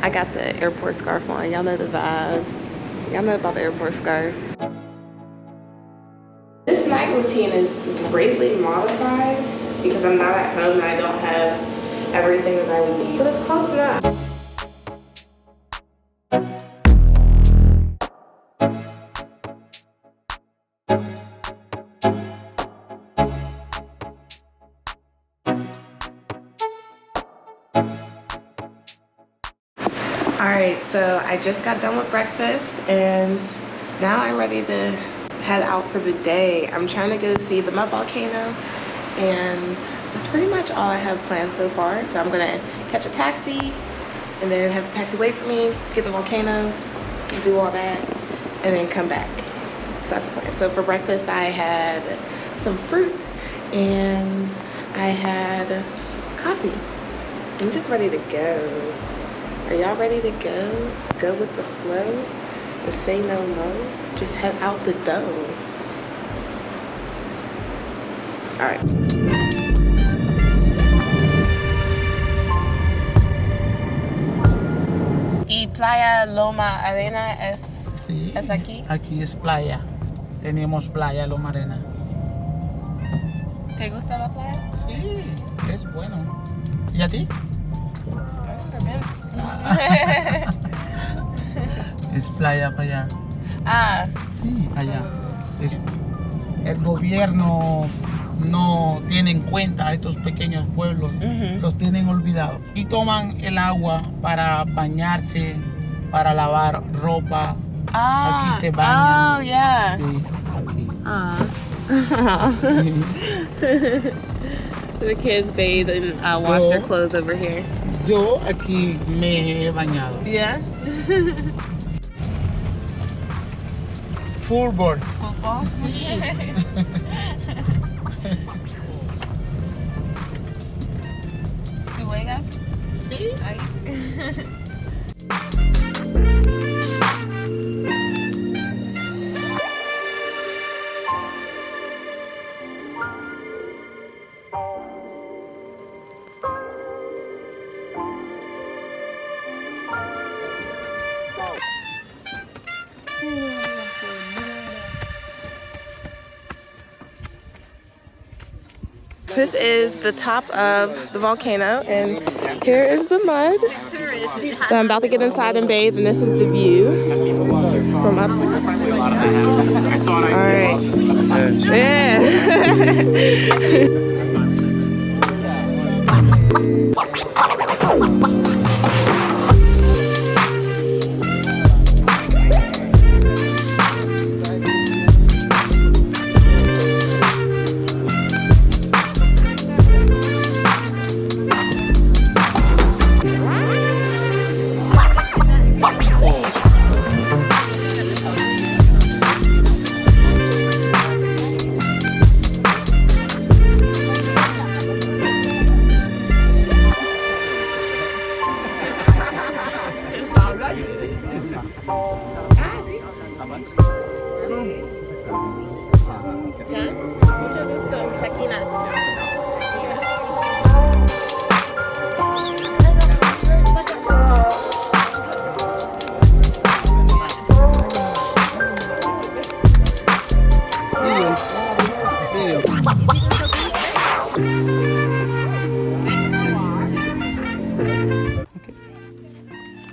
I got the airport scarf on. Y'all know the vibes. Y'all know about the airport scarf. This night routine is greatly modified because I'm not at home and I don't have everything that I would need. But it's close enough. Alright, so I just got done with breakfast and now I'm ready to head out for the day. I'm trying to go see the mud volcano and that's pretty much all I have planned so far. So I'm gonna catch a taxi and then have the taxi wait for me, get the volcano, do all that, and then come back. So that's the plan. So for breakfast I had some fruit and I had coffee. I'm just ready to go. Are y'all ready to go? Go with the flow and say no more? Just head out the door. All right. ¿Y Playa Loma Arena es aquí? Aquí es playa. Tenemos playa Loma Arena. ¿Te gusta la playa? Sí, es bueno. ¿Y a ti? Es playa para allá. Ah. Sí, allá. El gobierno no tiene en cuenta a estos pequeños pueblos, los tienen olvidados. Y toman el agua para bañarse, para lavar ropa. Aquí se bañan. Oh, yeah. Sí, aquí. The kids bathe and wash their clothes over here. Yo aquí me he bañado. Yeah? Fútbol. Football? Sí. ¿Tú juegas? Sí. Ahí. This is the top of the volcano, and here is the mud. So I'm about to get inside and bathe, and this is the view from outside. All right. Yeah.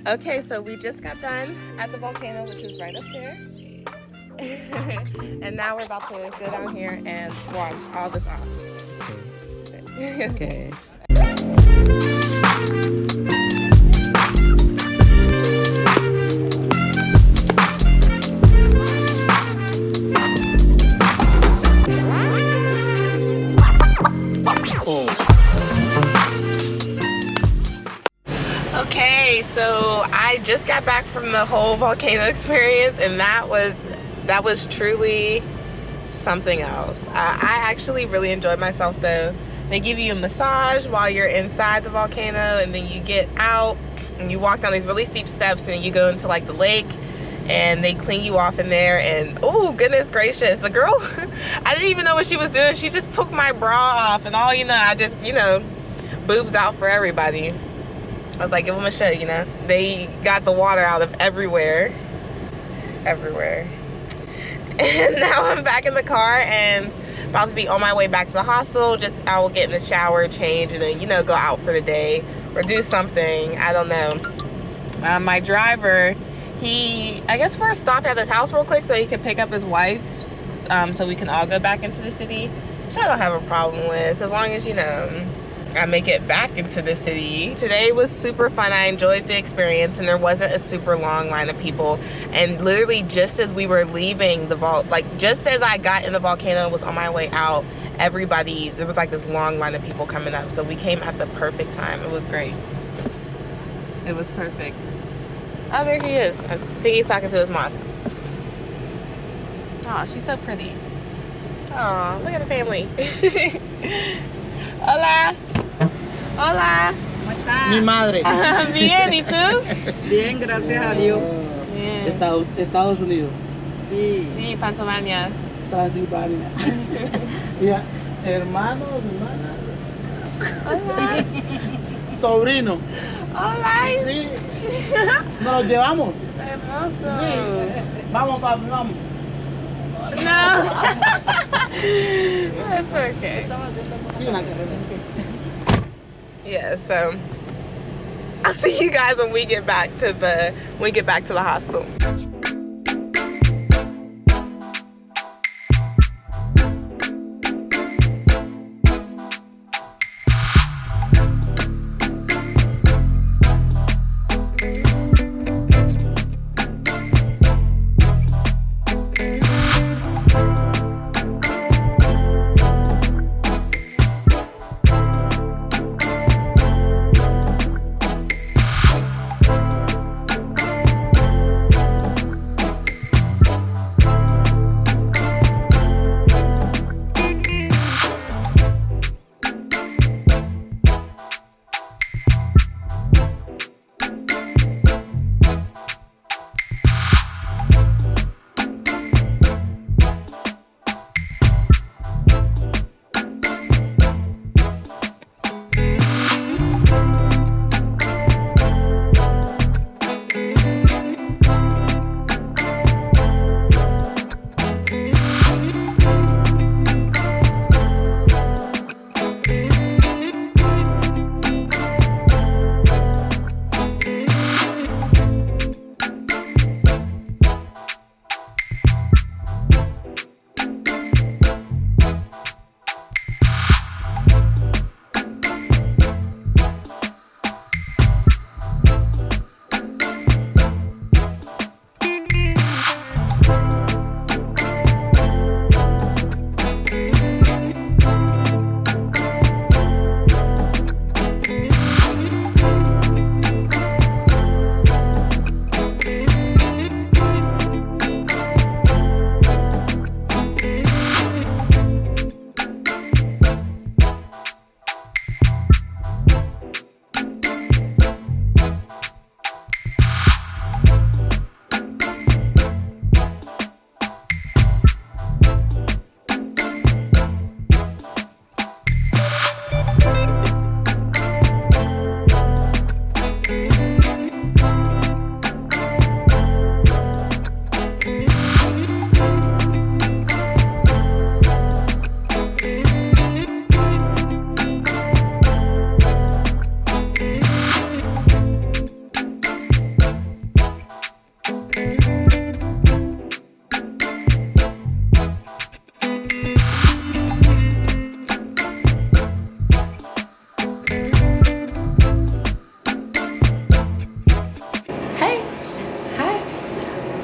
Okay, so we just got done at the volcano, which is right up there. And now we're about to go down here and wash all this off. Okay. Okay, so I just got back from the whole volcano experience, and that was truly something else. I actually really enjoyed myself though. They give you a massage while you're inside the volcano, and then you get out and you walk down these really steep steps, and then you go into like the lake, and they clean you off in there. And oh goodness gracious, the girl, I didn't even know what she was doing. She just took my bra off, and all I just boobs out for everybody. I was like, give them a show, you know. They got the water out of everywhere. Everywhere. And now I'm back in the car and about to be on my way back to the hostel. Just, I will get in the shower, change, and then, you know, go out for the day or do something. I don't know. My driver, I guess we're stopped at his house real quick so he can pick up his wife, so we can all go back into the city, which I don't have a problem with, as long as, you know, I make it back into the city. Today was super fun. I enjoyed the experience, and there wasn't a super long line of people. And literally just as we were leaving the just as I got in the volcano, was on my way out, there was like this long line of people coming up. So we came at the perfect time. It was great. It was perfect. Oh, there he is. I think he's talking to his mom. Oh, she's so pretty. Oh, look at the family. Hola. Hola. ¿Cómo estás? Mi madre. Bien, ¿y tú? Bien, gracias a Dios. Bien. Estados Unidos. Sí. Sí, Pennsylvania. Transilvania. Mira, hermanos, hermanas. Hola. Sobrino. Hola. Sí. Nos los llevamos. Hermoso. Sí. Vamos, papi, vamos. No. That's okay. Sí, una carrera. Yeah, so I'll see you guys when we get back to the hostel.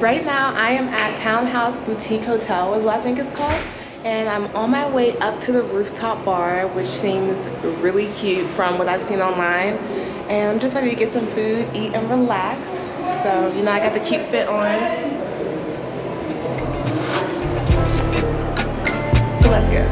Right now I am at Townhouse Boutique Hotel is what I think it's called, and I'm on my way up to the rooftop bar, which seems really cute from what I've seen online, and I'm just ready to get some food, eat, and relax. So, you know, I got the cute fit on, so let's go.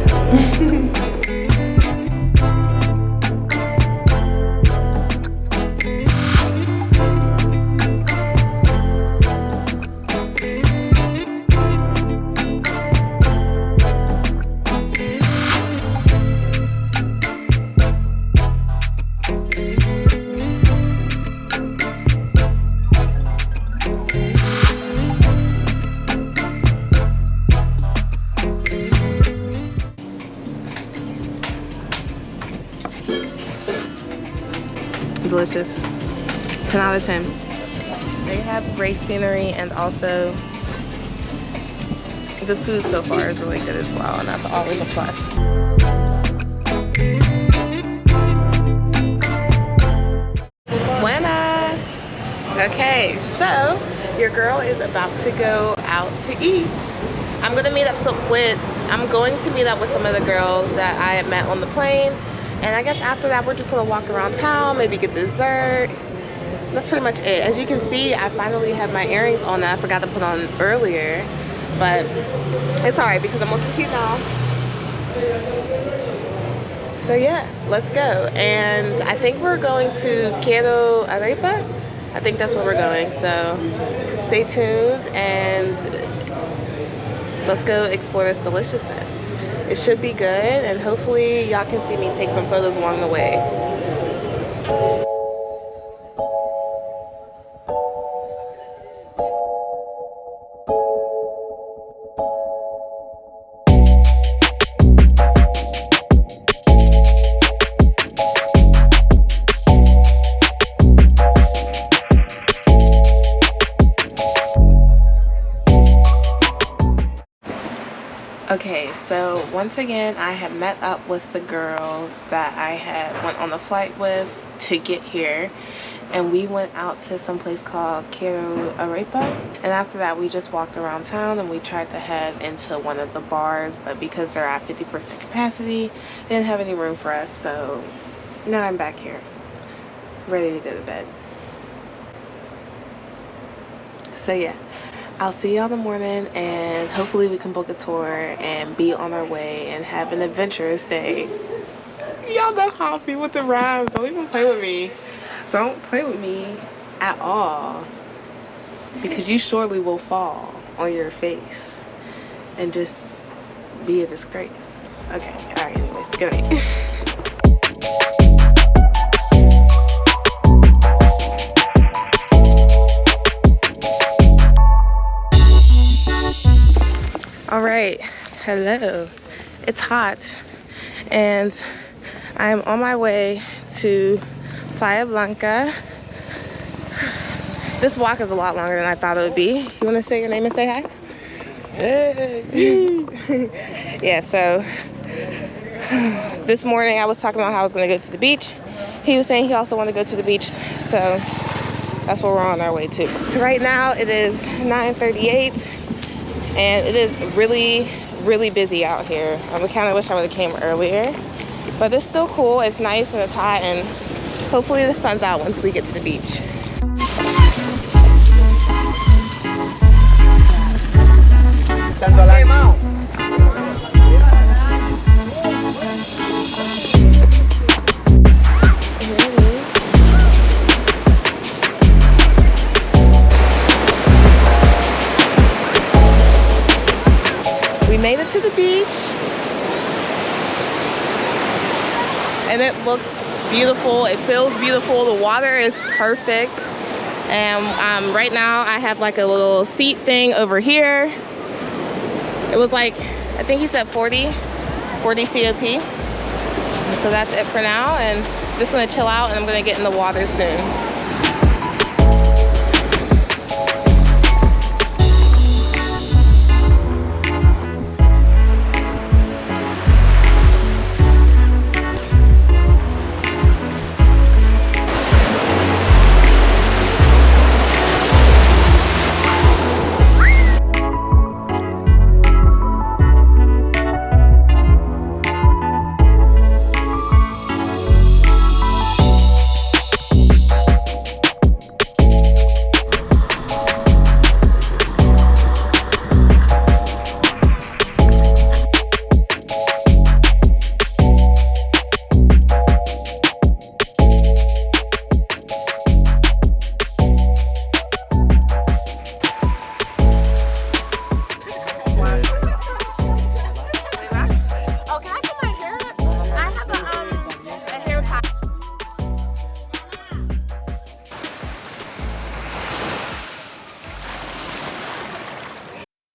delicious. 10 out of 10. They have great scenery, and also the food so far is really good as well, and that's always a plus. Buenas! Okay, so your girl is about to go out to eat. I'm going to meet up with some of the girls that I had met on the plane, and I guess after that we're just going to walk around town, maybe get dessert. That's pretty much it. As you can see, I finally have my earrings on that I forgot to put on earlier, but it's alright because I'm looking cute now. So yeah, let's go. And I think we're going to Quiero Arepa. I think that's where we're going, so stay tuned and let's go explore this deliciousness. It should be good, and hopefully y'all can see me take some photos along the way. Okay, so once again, I have met up with the girls that I had went on the flight with to get here, and we went out to some place called Quiero Arepa, and after that we just walked around town and we tried to head into one of the bars, but because they're at 50% capacity, they didn't have any room for us, so now I'm back here, ready to go to bed. So yeah. I'll see y'all in the morning, and hopefully we can book a tour and be on our way and have an adventurous day. Y'all know how I be with the rhymes. Don't even play with me. Don't play with me at all, because you surely will fall on your face and just be a disgrace. Okay, alright, anyways, good night. All right, hello. It's hot, and I'm on my way to Playa Blanca. This walk is a lot longer than I thought it would be. You want to say your name and say hi? Hey. Yeah, so this morning I was talking about how I was going to go to the beach. He was saying he also wanted to go to the beach, so that's what we're on our way to. Right now it is 9:38. And it is really, really busy out here. I kind of wish I would have came earlier, but it's still cool. It's nice and it's hot, and hopefully the sun's out once we get to the beach. We made it to the beach, and it looks beautiful. It feels beautiful. The water is perfect. And right now I have like a little seat thing over here. It was like, I think he said 40 COP. So that's it for now, and I'm just gonna chill out, and I'm gonna get in the water soon.